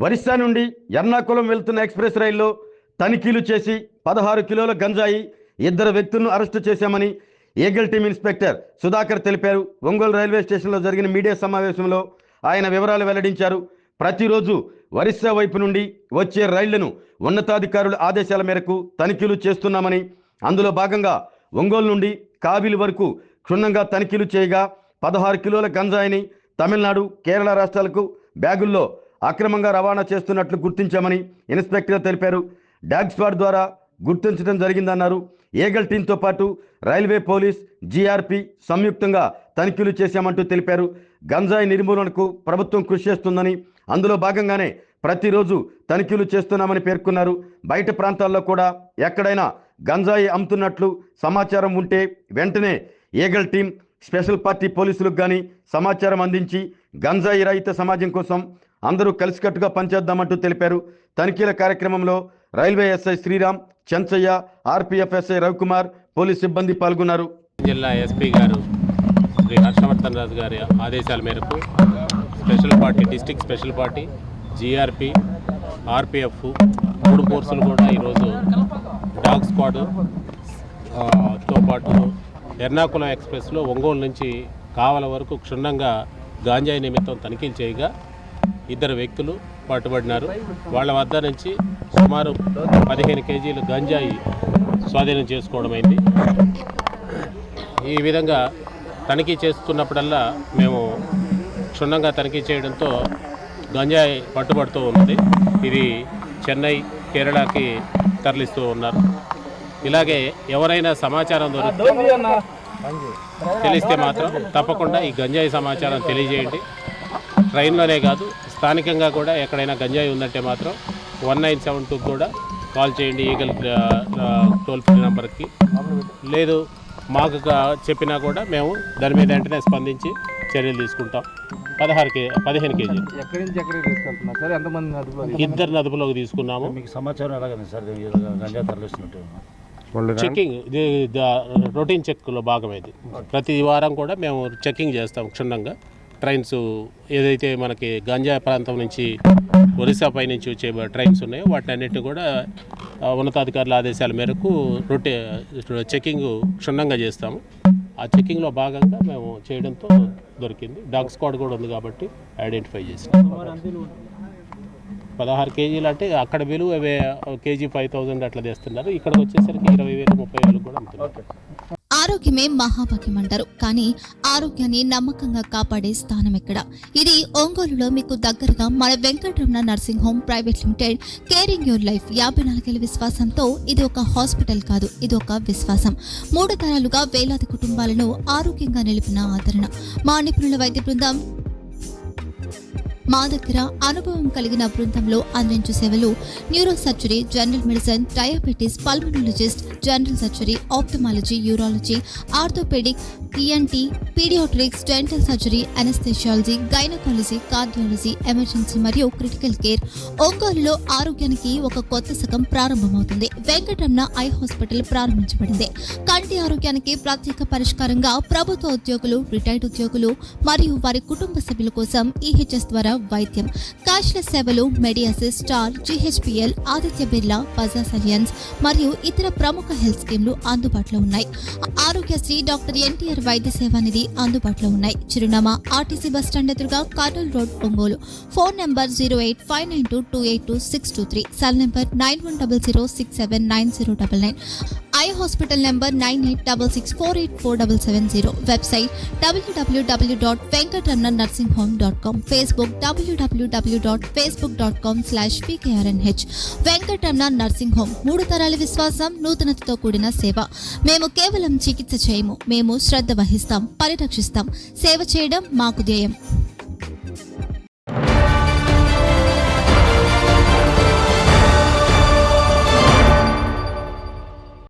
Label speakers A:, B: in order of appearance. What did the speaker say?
A: ఒరిస్సా నుండి ఎర్నాకుళం వెళ్తున్న ఎక్స్ప్రెస్ రైల్లో తనిఖీలు చేసి 16 కిలోల గంజాయి 2 వ్యక్తులను అరెస్టు చేశామని ఈగల్ టీమ్ ఇన్స్పెక్టర్ సుధాకర్ తెలిపారు. ఒంగోలు రైల్వే స్టేషన్లో జరిగిన మీడియా సమావేశంలో ఆయన వివరాలు వెల్లడించారు. ప్రతిరోజు ఒరిస్సా వైపు నుండి వచ్చే రైళ్లను ఉన్నతాధికారుల ఆదేశాల మేరకు తనిఖీలు చేస్తున్నామని, అందులో భాగంగా ఒంగోలు నుండి కావిలి వరకు క్షుణ్ణంగా తనిఖీలు చేయగా 16 కిలోల గంజాయిని తమిళనాడు, కేరళ రాష్ట్రాలకు బ్యాగుల్లో అక్రమంగా రవాణా చేస్తున్నట్లు గుర్తించామని ఇన్స్పెక్టర్ తెలిపారు. డాగ్ స్క్వాడ్ ద్వారా గుర్తించడం జరిగిందన్నారు. ఈగల్ టీంతో పాటు రైల్వే పోలీస్, జీఆర్పీ సంయుక్తంగా తనిఖీలు చేశామంటూ తెలిపారు. గంజాయి నిర్మూలనకు ప్రభుత్వం కృషి చేస్తుందని, అందులో భాగంగానే ప్రతిరోజు తనిఖీలు చేస్తున్నామని పేర్కొన్నారు. బయట ప్రాంతాల్లో కూడా ఎక్కడైనా గంజాయి అమ్ముతున్నట్లు సమాచారం ఉంటే వెంటనే ఈగల్ టీం, స్పెషల్ పార్టీ పోలీసులకు కానీ సమాచారం అందించి గంజాయి రహిత సమాజం కోసం అందరూ కలిసికట్టుగా పనిచేద్దామంటూ తెలిపారు. తనిఖీల కార్యక్రమంలో railway SI Sriram, Chenchaiah, RPF SI Ravikumar, police సిబ్బంది పాల్గొన్నారు.
B: జిల్లా ఎస్పీ గారు శ్రీ హర్షవర్ధన్ రాజు గారి ఆదేశాల మేరకు special party, district special party, GRP, RPF 3 ఫోర్సులు కూడా ఈరోజు డాగ్ స్క్వాడ్ తో పాటు ఎర్నాకుళం ఎక్స్ప్రెస్లో ఒంగోలు నుంచి కావల వరకు క్షుణ్ణంగా గాంజాయి నిమిత్తం తనిఖీలు చేయగా 2 వ్యక్తులు పట్టుబడినారు. వాళ్ళ వద్ద నుంచి సుమారు 15 కేజీలు గంజాయి స్వాధీనం చేసుకోవడమైంది. ఈ విధంగా తనిఖీ చేస్తున్నప్పుడల్లా మేము క్షుణ్ణంగా తనిఖీ చేయడంతో గంజాయి పట్టుబడుతూ ఉన్నది. ఇది చెన్నై, కేరళకి తరలిస్తూ ఉన్నారు. ఇలాగే ఎవరైనా సమాచారం తెలిస్తే మాత్రం తప్పకుండా ఈ గంజాయి సమాచారం తెలియజేయండి. ట్రైన్లోనే కాదు, స్థానికంగా కూడా ఎక్కడైనా గంజాయి ఉందంటే మాత్రం 1972 కూడా కాల్ చేయండి. ఈగల్ టోల్ ఫ్రీ నెంబర్కి. లేదు మాకు చెప్పినా కూడా మేము దాని మీద వెంటనే స్పందించి చర్యలు తీసుకుంటాం. 15 కేజీలు
C: ఎక్కడి నుంచి ఎక్కడికి తీసుకెళ్తున్నారు సార్? ఎంతమంది అదుపులో?
B: 2 అదుపులోకి తీసుకున్నాము.
C: మీకు సమాచారం ఎలాగైంది సార్ గంజా తరలిస్తున్నట్టు?
B: చెక్కింగ్, ఇది రొటీన్ చెక్లో భాగమైంది. ప్రతి వారం కూడా మేము చెక్కింగ్ చేస్తాం క్షుణ్ణంగా. ట్రైన్స్ ఏదైతే మనకి గంజా ప్రాంతం నుంచి ఒరిస్సా పై నుంచి వచ్చే ట్రైన్స్ ఉన్నాయో వాటిని అన్నింటినీ కూడా ఉన్నతాధికారుల ఆదేశాల మేరకు చెక్కింగ్ క్షుణ్ణంగా చేస్తాము. ఆ చెక్కింగ్లో భాగంగా మేము చేయడంతో దొరికింది. డాగ్ స్క్వాడ్ కూడా ఉంది కాబట్టి ఐడెంటిఫై చేసాం. 16 కేజీలు అంటే అక్కడ విలువ కేజీ 5,000 అట్లా తెస్తున్నారు. ఇక్కడికి వచ్చేసరికి 20,000, 30,000 కూడా అమ్ముతున్నారు.
D: ఆరోగ్యమే మహాభాగ్యం అంటారు, కానీ ఆరోగ్యాన్ని నమ్మకంగా కాపాడే స్థానం ఎక్కడ? ఇది ఒంగోలులో మీకు దగ్గరగా మన Venkataramana nursing home private limited. Caring your life 54 ఏళ్ల విశ్వాసంతో ఇది ఒక హాస్పిటల్ కాదు, ఇది ఒక విశ్వాసం. 3 తరాలుగా వేలాది కుటుంబాలను ఆరోగ్యంగా నిలిపిన ఆదరణ. మా నిపుణుల వైద్య బృందం మా దగ్గర అనుభవం కలిగిన బృందంలో అందించే సేవలు: neuro surgery, general medicine, diabetes, pulmonologist, general surgery, ophthalmology, urology, orthopaedic, ENT, paediatrics, dental surgery, anaesthesiology, gynaecology, cardiology, emergency మరియు క్రిటికల్ కేర్. ఒంగోలులో ఆరోగ్యానికి ఒక కొత్త శకం ప్రారంభమవుతుంది. వెంకటరమణ ఐ హాస్పిటల్ ప్రారంభించబడింది. కంటి ఆరోగ్యానికి ప్రత్యేక పరిష్కారంగా ప్రభుత్వ ఉద్యోగులు, రిటైర్డ్ ఉద్యోగులు మరియు వారి కుటుంబ సభ్యుల కోసం ఈహెచ్ఎస్ ద్వారా వైద్యం. క్యాష్లెస్ సేవలు మెడియాసిస్, స్టార్, జీహెచ్పిఎల్, ఆదిత్య బిర్లా, బజాజ్ అలియన్స్ మరియు ఇతర ప్రముఖ హెల్త్ స్కీమ్లు అందుబాటులో ఉన్నాయి. ఆరోగ్యశ్రీ, డాక్టర్ ఎన్టీఆర్ వైద్య సేవా నిధి అందుబాటులో ఉన్నాయి. చిరునామా ఆర్టీసీ బస్టాండ్ ఎదురుగా, Kurnool road, Ongole. Phone number 08592282623. Cell number 9100679099. Eye hospital number 9866484770. Website www.venkatramanarsinghome.com. Facebook www.facebook.com/pkrnh. Venkataramana nursing home. 3 తరాల విశ్వాసం, నూతనతతో కూడిన సేవ. మేము కేవలం చికిత్స చేయము, మేము శ్రద్ధ వహిస్తాం, పరిరక్షిస్తాం. సేవ చేయడం మాకు ధ్యేయం.